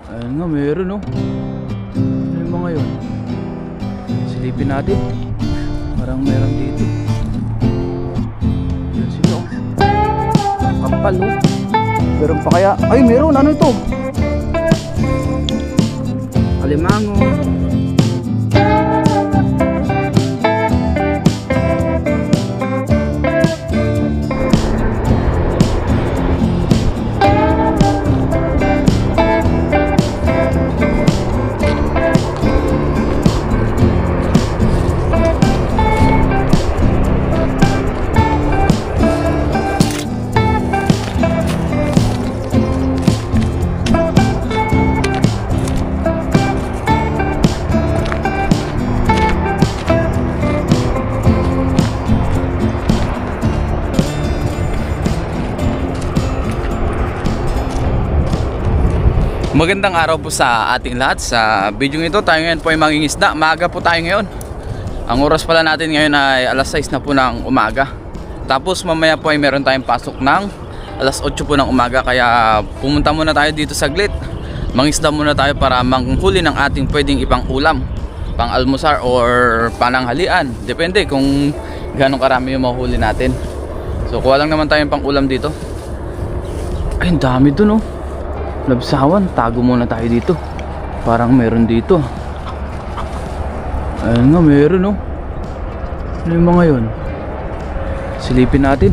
Ayun nga, meron no. Ano yung mga yun? Silipin natin. Parang meron dito. Yan sila oh. Kapal oh. Meron pa kaya? Ay meron, ano ito? Alimango. Magandang araw po sa ating lahat. Sa video ito tayo ngayon po ay mangingisda. Maaga po tayo ngayon. Ang oras pala natin ngayon ay alas 6 na po ng umaga. Tapos mamaya po ay meron tayong pasok ng alas 8 po ng umaga. Kaya pumunta muna tayo dito saglit. Mangisda muna tayo para manghuli ng ating pwedeng ipang ulam, pang almusar or pananghalian. Depende kung gano'ng karami yung mahuli natin. So kuha lang naman tayong pang ulam dito. Ay ang dami dun oh. Labsawan, tago muna tayo dito. Parang meron dito. Ayun nga, meron oh. Ano yung mga yun? Silipin natin.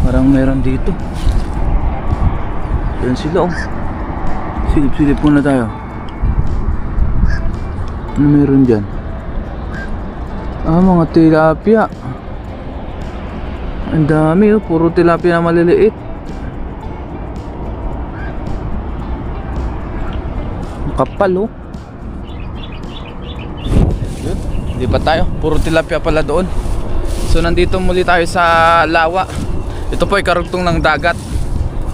Parang meron dito. Yan sila oh. Silip-silip muna tayo. Ano meron dyan? Ah, mga tilapia. Ang dami oh, puro tilapia na maliliit. Kapal oh. Yun, lipat tayo. Puro tilapia pala doon. So nandito muli tayo sa lawa. Ito po ay karugtong ng dagat.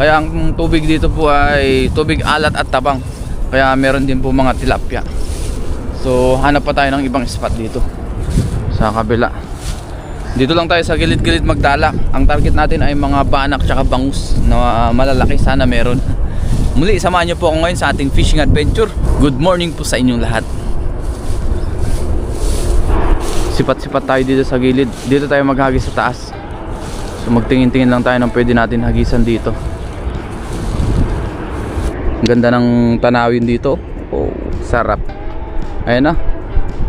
Kaya ang tubig dito po ay tubig alat at tabang. Kaya meron din po mga tilapia. So hanap pa tayo ng ibang spot dito sa kabila. Dito lang tayo sa gilid-gilid magdala. Ang target natin ay mga banak tsaka bangus na malalaki. Sana meron. Muli, samahan niyo po ako ngayon sa ating fishing adventure. Good morning po sa inyong lahat. Sipat-sipat tayo dito sa gilid. Dito tayo maghagis sa taas. So magtingin-tingin lang tayo ng pwede natin hagisan dito. Ang ganda ng tanawin dito. Oh, sarap. Ayan na.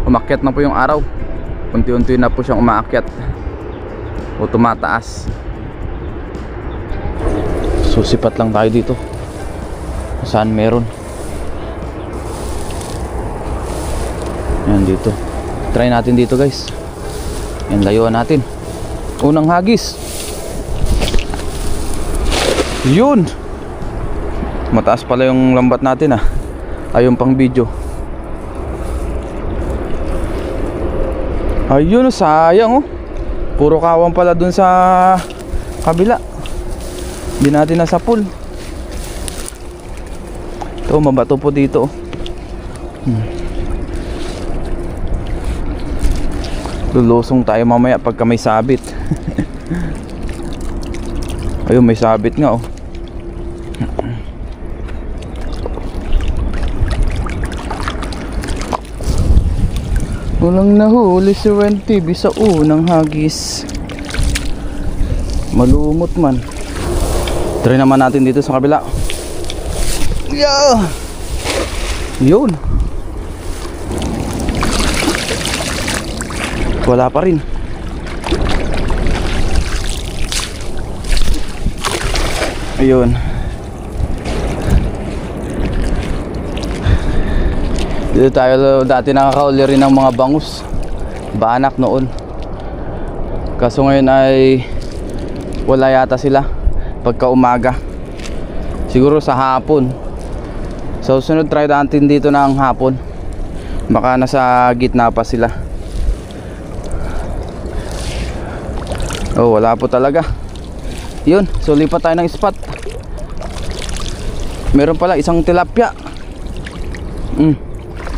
Umakyat na po yung araw. Unti-unti na po siyang umaakyat. O tumataas. So sipat lang tayo dito. Saan meron? Yan dito. Try natin dito guys. Yan, layuan natin. Unang hagis. Yun. Mataas pala yung lambat natin ah. Ayun pang video. Ayun, sayang oh. Puro kawang pala dun sa kabila. Hindi natin nasa pool. Ito, mabato po dito. Lulusong tayo mamaya pagka may sabit. Ayun, may sabit nga oh. Walang nahuli si Wenty sa unang hagis. Malumot man. Try naman natin dito sa kabila. Yeah. Yun. Wala pa rin. Ayun. Dito tayo dati nakakauli rin ng mga bangus. Banak noon. Kaso ngayon ay wala yata sila pagka umaga. Siguro sa hapon. So sunod try natin dito ng hapon. Baka nasa gitna pa sila. Oh, wala po talaga. Yun, so lipat tayo ng spot. Meron pala isang tilapia.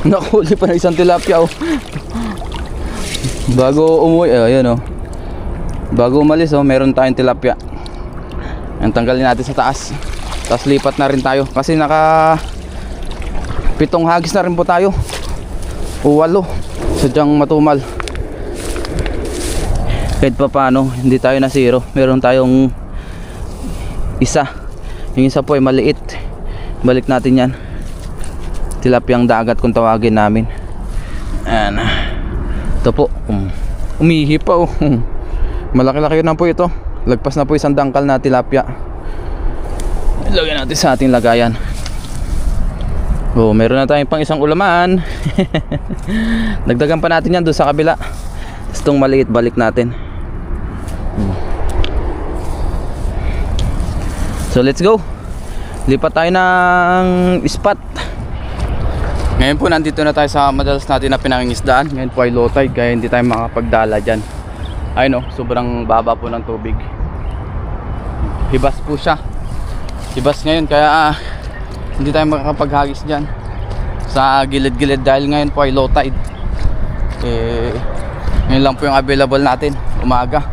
Nakahuli pa na isang tilapia oh. Bago umuwi, ayan oh. Bago umalis oh, meron tayong tilapia. Ang tanggalin natin sa taas. Tapos lipat na rin tayo kasi 7 hagis na rin po tayo o 8, sadyang matumal. Kahit pa paano hindi tayo na zero, meron tayong isa. Yung isa po ay maliit, balik natin yan. Tilapyang dagat kung tawagin namin. Ayan. Ito po, umihi pa oh. Malaki-laki na po ito. Lagpas na po isang dangkal na tilapia. Ilagay natin sa ating lagayan. Oh, meron na tayong pang isang ulaman. Dagdagan pa natin yan doon sa kabila. Itong maliit balik natin. So let's go. Lipat tayo ng spot. Ngayon po nandito na tayo sa madalas natin na pinangingisdaan. Ngayon po ay low tide kaya hindi tayo makapagdala dyan. Ayun o, sobrang baba po ng tubig. Hibas po siya. Hibas ngayon kaya hindi tayo makakapaghagis dyan sa gilid-gilid dahil ngayon po ay low tide. Ngayon lang po yung available natin, umaga.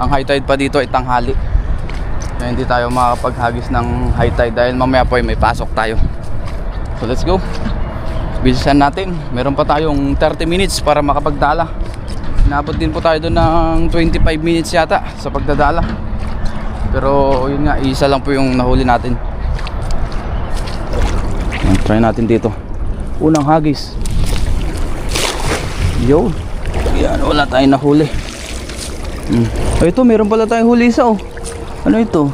Ang high tide pa dito ay tanghali. Kaya hindi tayo makakapaghagis ng high tide dahil mamaya po ay may pasok tayo. So let's go. Bilisan natin. Meron pa tayong 30 minutes para makapagdala. Inabot din po tayo doon ng 25 minutes yata sa pagdadala. Pero yun nga, isa lang po yung nahuli natin. Try natin dito. Unang hagis. Yo. Yan, wala tayong nahuli. Ito, meron pala tayong huli isa oh. Ano ito?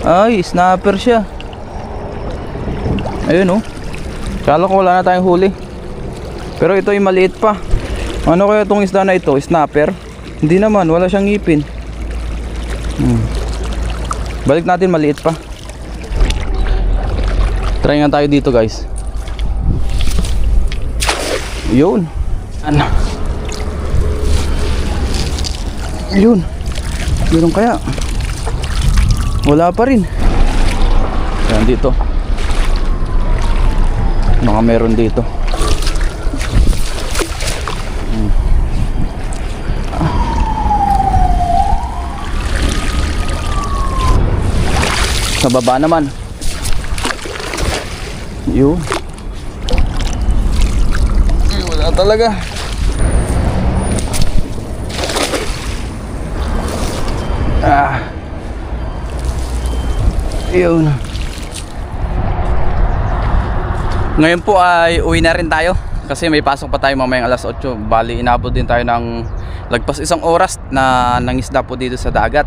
Ay, snapper siya. Ayun oh. Kala ko wala na tayong huli. Pero ito ay maliit pa. Ano kaya itong isda na ito? Snapper? Hindi naman, wala siyang ngipin. Balik natin, maliit pa. Try nga tayo dito guys. Yun. Ano? Yun. Yun kaya. Wala pa rin. Ayan dito. Mga meron dito. Sa baba naman. Yun. Wala talaga. Yun. Ngayon po ay uwi na rin tayo kasi may pasok pa tayo mamayang alas 8. Bali inabot din tayo ng lagpas 1 oras na nangisda po dito sa dagat.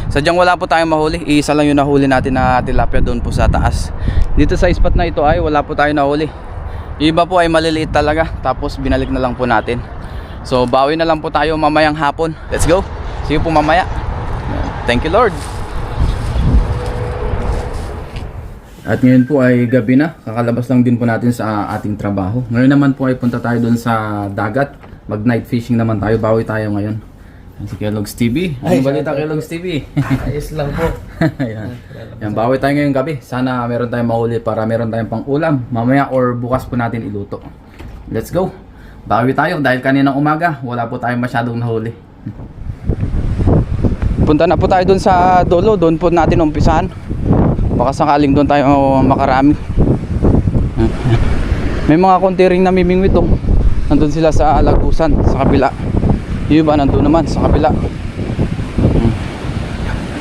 Sadyang wala po tayong mahuli. Isa lang yung nahuli natin na tilapia doon po sa taas. Dito sa spot na ito ay wala po tayong nahuli. Iba po ay maliliit talaga. Tapos binalik na lang po natin. So bawi na lang po tayo mamayang hapon. Let's go. See you po mamaya. Thank you Lord. At ngayon po ay gabi na. Kakalabas lang din po natin sa ating trabaho. Ngayon naman po ay punta tayo doon sa dagat. Mag night fishing naman tayo. Bawi tayo ngayon. Si Kellogg's TV. Ano balita Kellogg's TV? Ayos lang po. Ayan. Yan, bawi tayo ngayong gabi. Sana meron tayong mahuli para meron tayong pang ulam. Mamaya or bukas po natin iluto. Let's go. Bawi tayo dahil kaninang umaga wala po tayong masyadong nahuli. Punta na po tayo doon sa dulo. Doon po natin umpisahan. Baka sakaling doon tayo makarami. May mga konti ring namimingwit oh. Nandun sila sa Lagusan, sa kabila. Yung iba nandun naman sa kabila.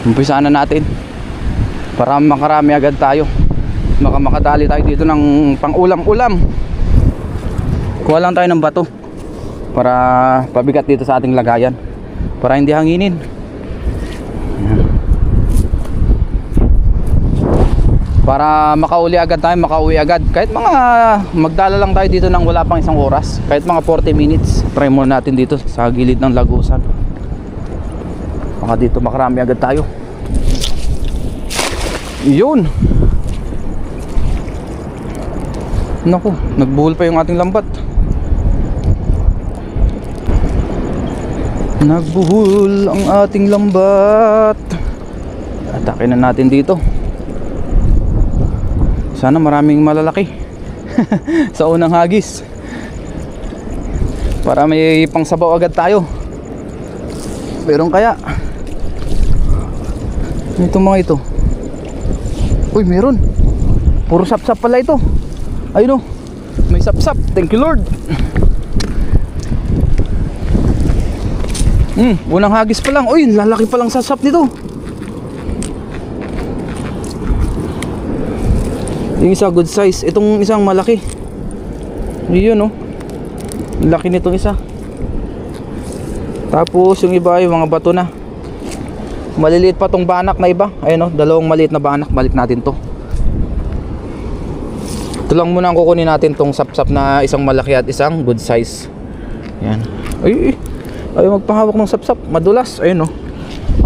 Umpisaan na natin para makarami agad tayo. Makadali tayo dito ng pang-ulam-ulam. Kuha lang tayo ng bato para pabigat dito sa ating lagayan para hindi hanginin. Para makauwi agad tayo, makauwi agad. Kahit mga magdala lang tayo dito ng wala pang 1 oras. Kahit mga 40 minutes. Try muna natin dito sa gilid ng Lagusan. Baka dito makarami agad tayo. Yun. Naku, nagbuhol pa yung ating lambat. Nagbuhol ang ating lambat. Atake na natin dito. Sana maraming malalaki sa unang hagis para may pangsabaw agad tayo. Meron kaya itong mga ito? Uy, meron. Puro sapsap pala ito. Ayun o. May sapsap. Thank you Lord. Unang hagis pa lang. Uy, lalaki pa lang sapsap nito. Yung isa good size. Itong isang malaki. Yun oh. Laki nitong isa. Tapos yung iba yung mga bato na. Maliliit pa tong banak na iba. Ayun oh, dalawang maliit na banak. Balik natin to. Ito lang muna ang kukunin natin tong sapsap na isang malaki at isang good size. Yan. Ay, ayaw magpahawak ng sapsap. Madulas. Ayun oh.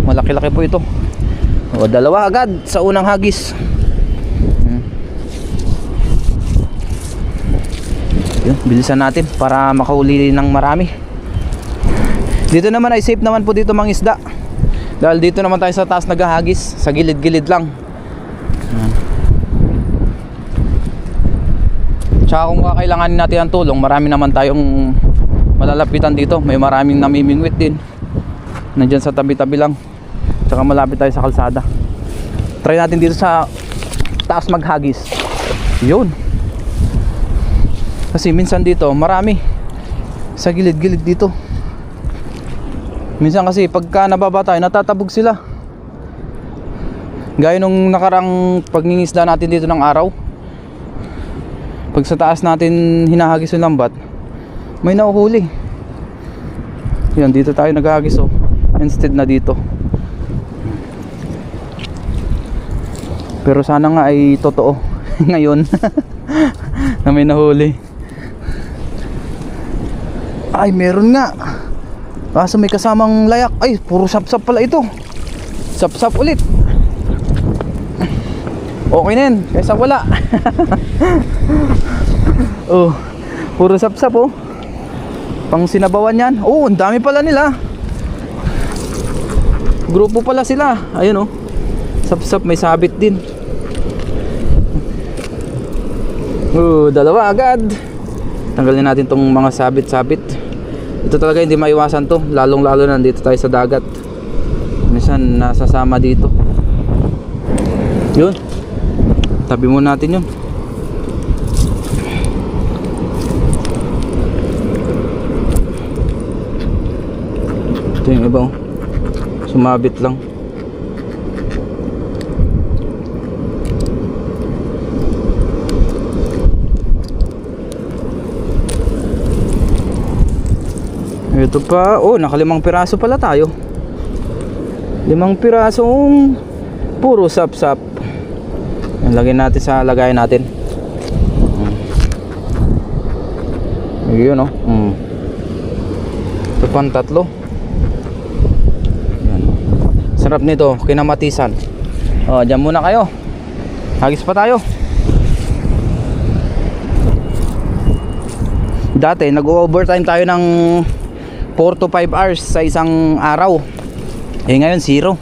Malaki-laki po ito. O, dalawa agad sa unang hagis. Yun, bilisan natin para makahuli ng marami. Dito naman ay safe naman po dito mangisda. Dahil dito naman tayo sa taas naghahagis. Sa gilid-gilid lang. Tsaka kung kakailanganin natin ang tulong, marami naman tayong malalapitan dito. May maraming namimingwit din. Nandyan sa tabi-tabi lang. Tsaka malapit tayo sa kalsada. Try natin dito sa taas maghagis. Yun. Kasi minsan dito marami sa gilid-gilid dito. Minsan kasi pagka nababa tayo, natatabog sila. Gaya nung nakarang pagningisda natin dito ng araw. Pag sa taas natin hinahagis yung lambat, may nahuhuli. Yan, dito tayo naghahagis oh. Instead na dito. Pero sana nga ay totoo ngayon na may nahuli. Ay, meron nga. Kaso may kasamang layak. Ay, puro sapsap pala ito. Sapsap ulit. Okay na yun, kaysa wala. Oh, puro sapsap oh. Pang sinabawan yan. Oh, ang dami pala nila. Grupo pala sila. Ayun oh. Sapsap, may sabit din. Oh, dalawa agad. Tanggalin natin tong mga sabit-sabit. Ito talaga hindi maiwasan to, lalong-lalo na dito tayo sa dagat. Minsan nasasama dito. Yun. Tabi muna natin yun. Ito yung iba oh. Sumabit lang. Ito pa, oh, naka 5 piraso pala tayo. 5 pirasong puro sapsap. Lagyan natin sa lagayan natin. Yun oh. Ito pang 3. Yan. Sarap nito, kinamatisan. Oh, dyan muna kayo. Hagis pa tayo. Dati nag-overtime tayo ng 4 to 5 hours sa isang araw. Eh ngayon 0.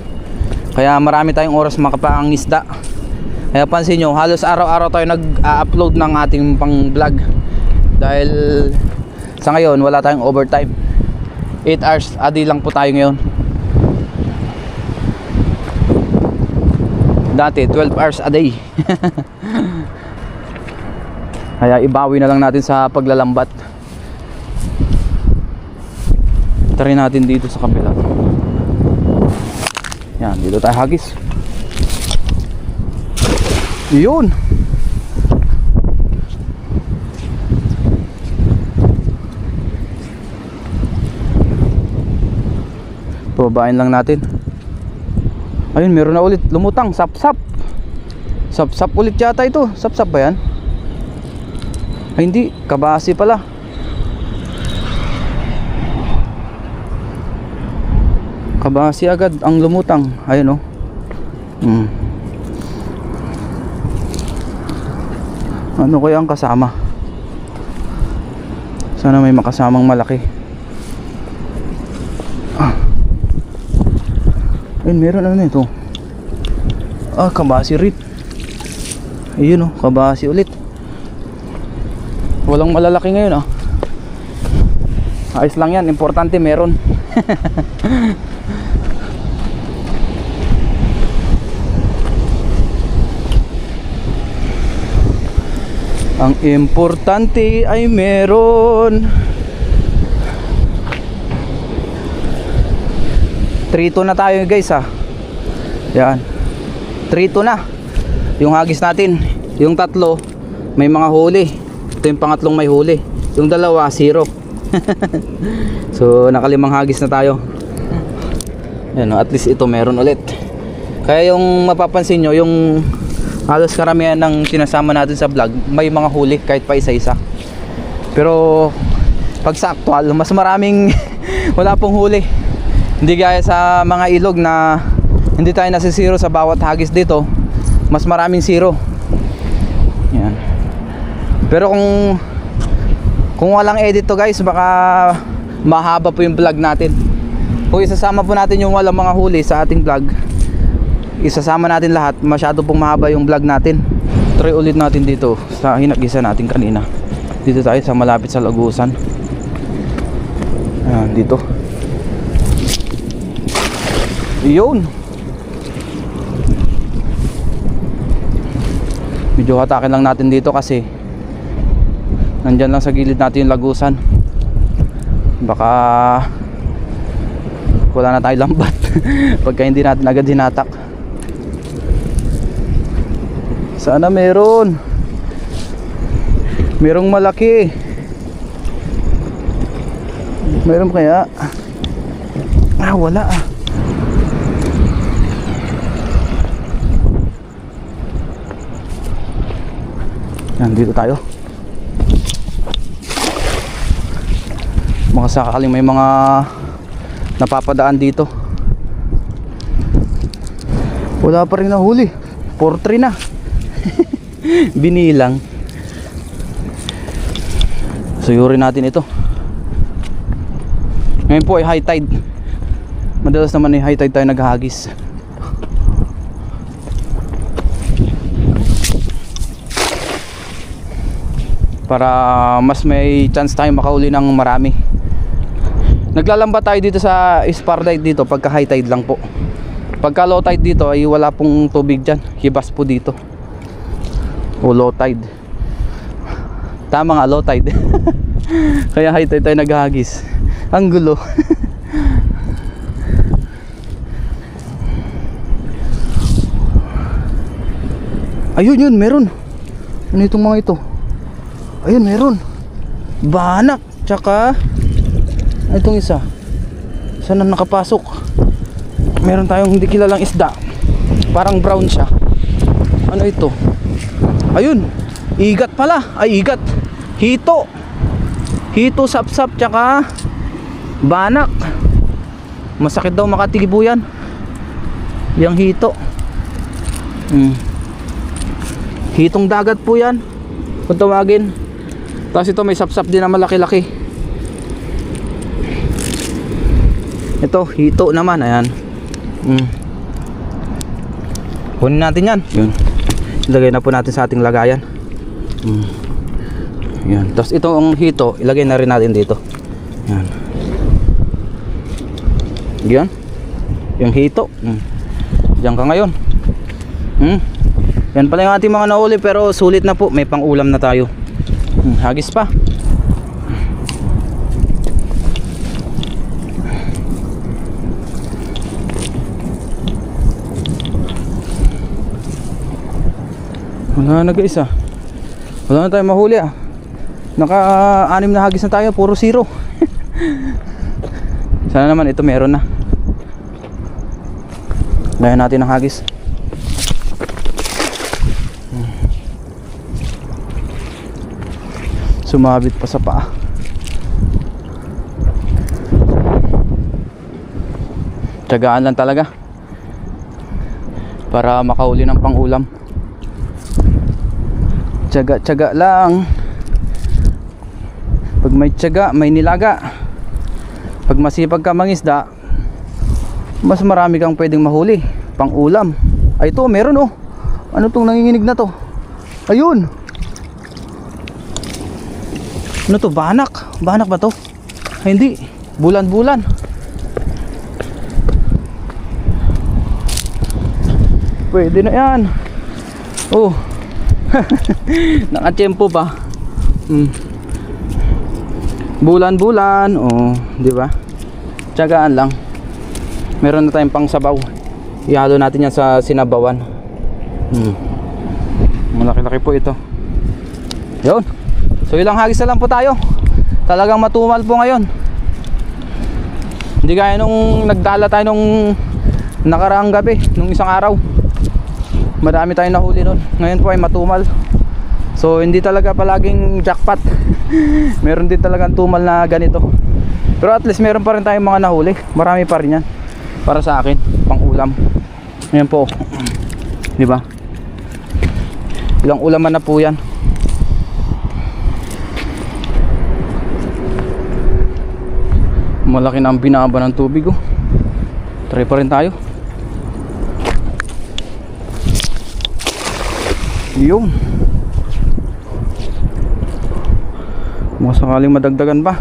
Kaya marami tayong oras makapangisda. Kaya pansin nyo, halos araw-araw tayo nag-upload ng ating pang vlog. Dahil sa ngayon wala tayong overtime. 8 hours a day lang po tayo ngayon. Dati 12 hours a day. Kaya ibawi na lang natin sa paglalambat. Try natin dito sa kabila. Yan, dito tayo hagis. Yun. Pababain lang natin. Ayun, meron na ulit lumutang, sapsap. Sapsap ulit yata ito. Sapsap ba yan? Ay hindi, kabasi pala. Kabasi agad ang lumutang. Ayun oh. Ano kaya ang kasama? Sana may makasamang malaki. Ayun, meron ano nito. Kabasi rin. Ayun oh, kabasi ulit. Walang malalaki ngayon ah. Ayos lang yan, importante meron. Ang importante ay meron. 3-2 na tayo guys ha. Yan. 3-2 na. Yung hagis natin. Yung tatlo may mga huli. Ito yung pangatlong may huli. Yung dalawa 0. So nakalimang hagis na tayo. Yan, at least ito meron ulit. Kaya yung mapapansin nyo, yung halos karamihan ng sinasama natin sa vlog may mga huli kahit pa isa-isa. Pero pag sa actual, mas maraming wala pong huli. Hindi gaya sa mga ilog na hindi tayo nasisiro sa bawat hagis dito. Mas maraming 0. Yan. Pero kung walang edit to guys, baka mahaba po yung vlog natin. Kung isasama po natin yung walang mga huli sa ating vlog, isasama natin lahat, masyado pong mahaba yung vlog natin. Try ulit natin dito sa hinagisa natin kanina. Dito tayo sa malapit sa Lagusan. Ayan, dito. Yun. Medyo hatakin lang natin dito kasi nandyan lang sa gilid natin yung Lagusan. Baka wala na tayo lambat pagka hindi natin agad hinatak. Sana merong malaki. Meron kaya? Wala ah. Nandito tayo. Mga sakaling may mga napapadaan dito. Wala pa rin nahuli. 4-3 na. Binilang. Suyurin natin ito. Ngayon po ay high tide. Madalas naman ay high tide tayo naghahagis. Para mas may chance tayo makauli ng marami. Naglalamba tayo dito sa spar tide dito pagka high tide lang po. Pagka low tide dito ay wala pong tubig dyan. Hibas po dito. O low tide. Tama nga, low tide. Kaya high tide tayo naghahagis. Ang gulo. Ayun yun, meron. Ano itong mga ito? Ayun, meron. Banak. Tsaka itong isa. Saan na nakapasok? Meron tayong hindi kilalang isda. Parang brown siya. Ano ito? Ayun, igat pala. Ay, igat. Hito. Hito, sapsap, tsaka banak. Masakit daw makatigibo yan. Yang hito. Hitong dagat po yan kung tawagin. Tapos ito may sapsap din na malaki-laki. Ito, hito naman. Ayan. Kunin natin yan. Yun. Ilagay na po natin sa ating lagayan. Yan. Tapos itong hito, ilagay na rin natin dito. Yan. Yan. Yung hito. Diyan ka ngayon. Yan pala yung ating mga nauli, pero sulit na po. May pang ulam na tayo. Hagis pa. Wala na guys ah. Wala na tayo mahuli ah. Naka-6 na hagis na tayo. Puro 0. Sana naman ito meron na. Layan natin ang hagis. Sumabit pa sa paa. Tiyagaan lang talaga para makauli ng pang-ulam. Tiyaga-tiyaga lang. Pag may tiyaga, may nilaga. Pag masipag ka mangisda, mas marami kang pwedeng mahuli pang-ulam. Ay ito, meron oh. Ano tong nanginginig na to? Ayun. Ano to? Banak? Banak ba to? Ay, hindi. Bulan-bulan. Pwede na yan. Oh. Nakatiyempo pa. Bulan-bulan, oh, di ba? Tiyagaan lang. Meron na tayong pang sabaw. Ihalo natin yan sa sinabawan. Malaki-laki po ito. Yun. So ilang hagis na lang po tayo. Talagang matumal po ngayon. Hindi gaya nung nagdala tayo nung nakaraang gabi, nung isang araw. Marami tayong nahuli nun. Ngayon po ay matumal. So hindi talaga palaging jackpot. Meron din talagang tumal na ganito. Pero at least meron pa rin tayong mga nahuli. Marami pa rin yan. Para sa akin, pang ulam. Ayan po. Di ba? Ilang ulaman na po yan. Malaki na ang binaba ng tubig, oh. Try pa rin tayo. Yun. Mga sakaling madagdagan pa.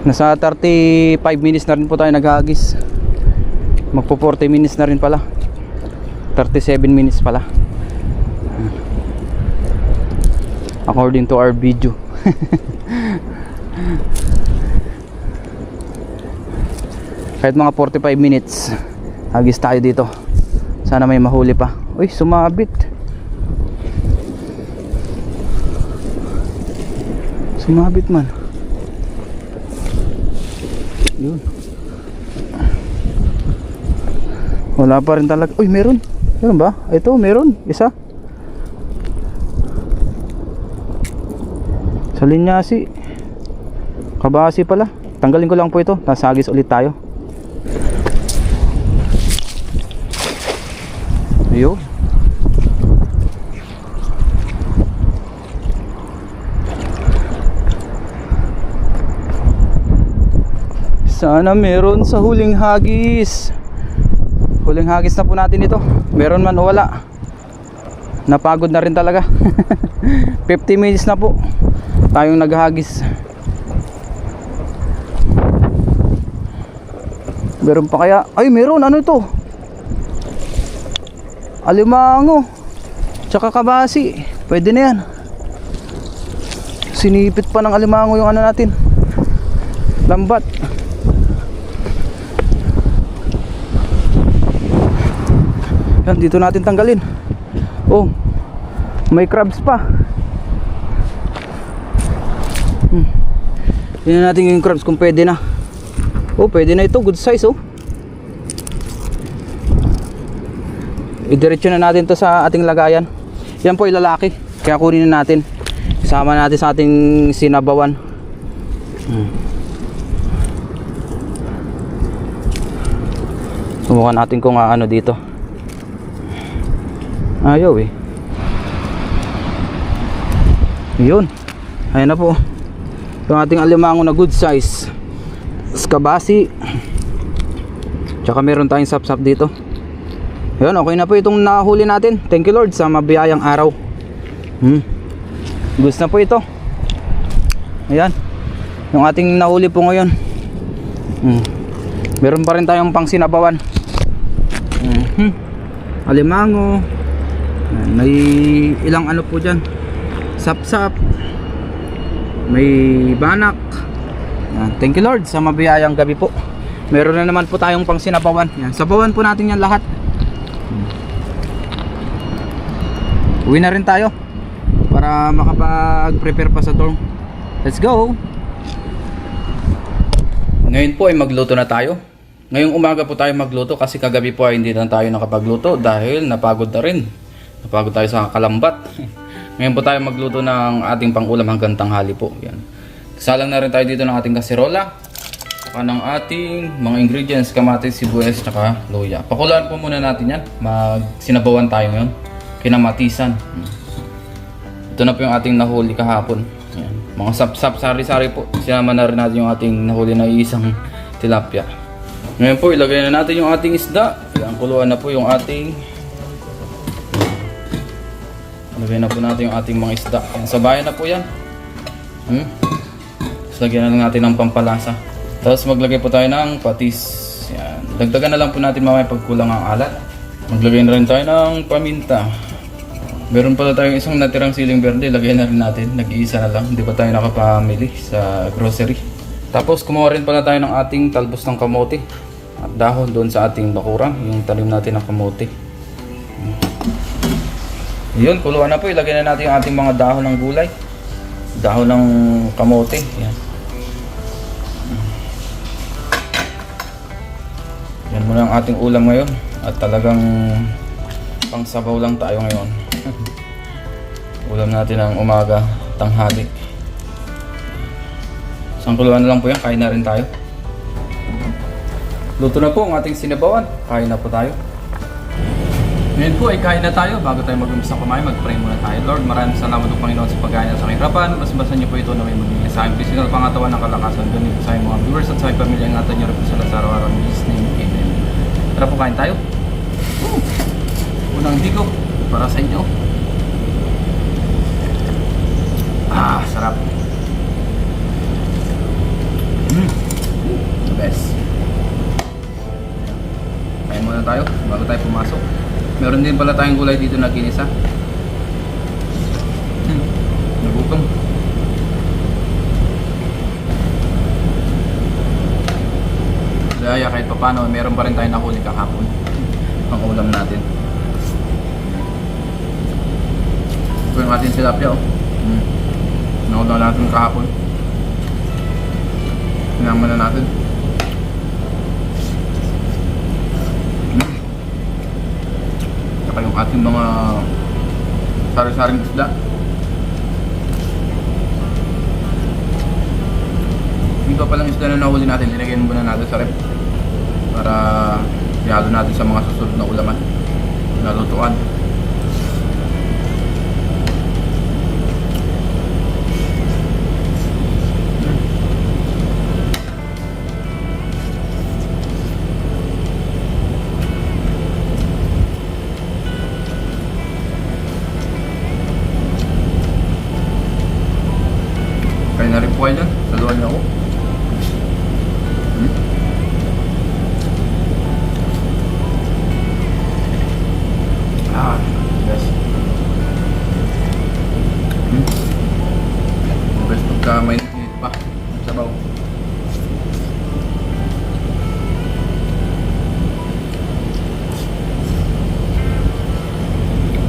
Nasa 35 minutes na rin po tayo naghagis. Magpo 40 minutes na rin pala. 37 minutes pala, according to our video. Kahit mga 45 minutes hagis tayo dito. Sana may mahuli pa. Uy, sumabit. Sumabit man. Yun. Wala pa rin talaga. Uy, meron. Meron ba? Ito, meron. Isa. Sa linyasi. Kabasi pala. Tanggalin ko lang po ito. Nasagis ulit tayo. Ayun. Sana meron sa huling hagis. Huling hagis na po natin ito. Meron man o wala. Napagod na rin talaga. 50 minutes na po tayong naghagis. Meron pa kaya? Ay, meron. Ano ito? Alimango. Tsaka kabasi. Pwede na yan. Sinipit pa ng alimango yung ano natin. Lambat. Yan, dito natin tanggalin. Oh, may crabs pa. Tingnan natin yung crabs kung pwede na. Oh, pwede na ito. Good size, oh. Idiretso na natin to sa ating lagayan. Yan po yung lalaki. Kaya kunin na natin. Isama natin sa ating sinabawan. Subukan natin kung ano dito. Ayaw eh. Yun. Ayan na po. Yung ating alimango na good size. Kabasi. Tsaka meron tayong sap-sap dito. Yun, okay na po itong nahuli natin. Thank you Lord sa mabiyayang araw. Gusto na po ito. Ayan. Yung ating nahuli po ngayon. Meron pa rin tayong pang sinabawan. Alimango. May ilang ano po dyan. Sap-sap. May banak. Thank you Lord sa mabiyayang gabi po. Meron na naman po tayong pang sinabawan. Yan, sabawan po natin yan lahat. Uwi na rin tayo para makapag-prepare pa sa dorm. Let's go. Ngayon po ay magluto na tayo. Ngayong umaga po tayo magluto kasi kagabi po ay hindi na tayo nakapagluto dahil napagod na rin. Napagod tayo sa kalambat. Ngayon po tayo magluto ng ating pangulam hanggang tanghali po. Yan. Salang na rin tayo dito ng ating kaserola. Saka ng ating mga ingredients, kamatis, sibuyas, saka luya. Pakulaan po muna natin yan. Magsinabawan tayo ngayon. Kinamatisan. Ito na po yung ating nahuli kahapon. Yan. Mga sap-sap, sari-sari po. Sinama na rin natin yung ating nahuli na isang tilapia. Ngayon po, ilagay na natin yung ating isda. Yan, kuluan na po yung ating... Ilagay na po natin yung ating mga isda. Yan, sabayan na po yan. Tapos lagyan na natin ng pampalasa. Tapos maglagay po tayo ng patis. Yan. Dagdagan na lang po natin mamaya pag kulang ang alat. Maglagay na rin tayo ng paminta. Meron pala tayong isang natirang siling berde, lagyan na rin natin. Nag-iisa na lang, hindi pa tayo nakapamili sa grocery. Tapos kumuha rin pala tayo ng ating talbos ng kamote at dahon doon sa ating bakurang, yung talim natin ng kamote. Yun, kuluan na po. Ilagay na natin yung ating mga dahon ng gulay. Dahon ng kamote. Yan. Yan muna ang ating ulam ngayon. At talagang pangsabaw lang tayo ngayon. Ulam natin ng umaga, tanghali. Isang kuluan na lang po yan. Kain na rin tayo. Luto na po ang ating sinabawan. Kain na po tayo. Ngayon po ay kain na tayo. Bago tayo mag-umpisa kumain, mag-pray muna tayo. Lord, maraming salamat po Panginoon sa pagkain at sa kahirapan. Basa-basa niyo po ito na may magbigay sa amin. Physical pangatawan ng kalakasan. Ganun po sa aming mga viewers at sa aming pamilya. Ingatan niyo rin po sila sa araw-araw. In Jesus' name, amen. Tara po, kain tayo. Unang bigo para sa inyo. Sarap. The best. Kain muna tayo bago tayo pumasok. Meron din pala tayong gulay dito na ginisa. Nagutom. Kaya kahit pa paano, meron pa rin tayong nahuli kahapon. Ang ulam natin. Ito yung ating tilapia, oh. Nakulang natin kahapon. Sinama na natin. Saka yung ating mga sari-saring isda. Yung pa palang isda na nahuli natin, nilagay muna natin sa rep para ihalo natin sa mga susunod na ulaman na lutuan. Kaya na rin po kayo dyan, saluhan niyo ako. Yes. Best pagka may init pa sabaw.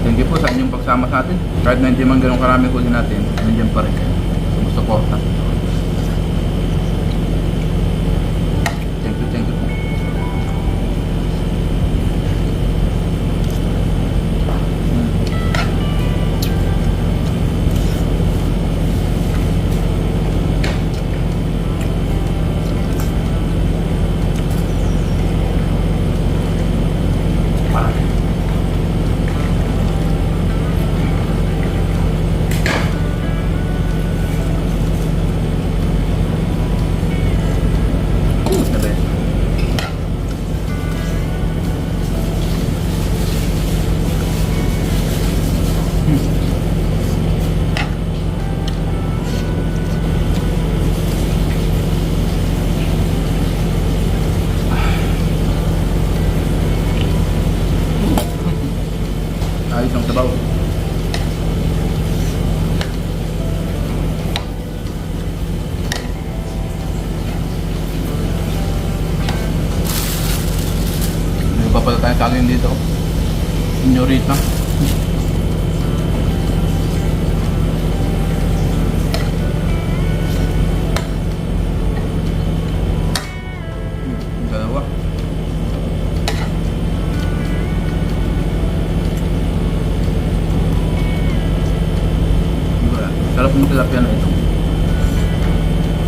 Thank you po sa inyong pagsama sa atin. Kahit na hindi man ganun karami huli natin, nandiyan pa rin kayo. Sumusuporta. Thank you, thank you. Ayos ang sabaw. May pa pala tayong saging dito. Senyorita. Dalawa. Sarap ng tilapia na ito.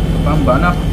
Ito pa ang banak.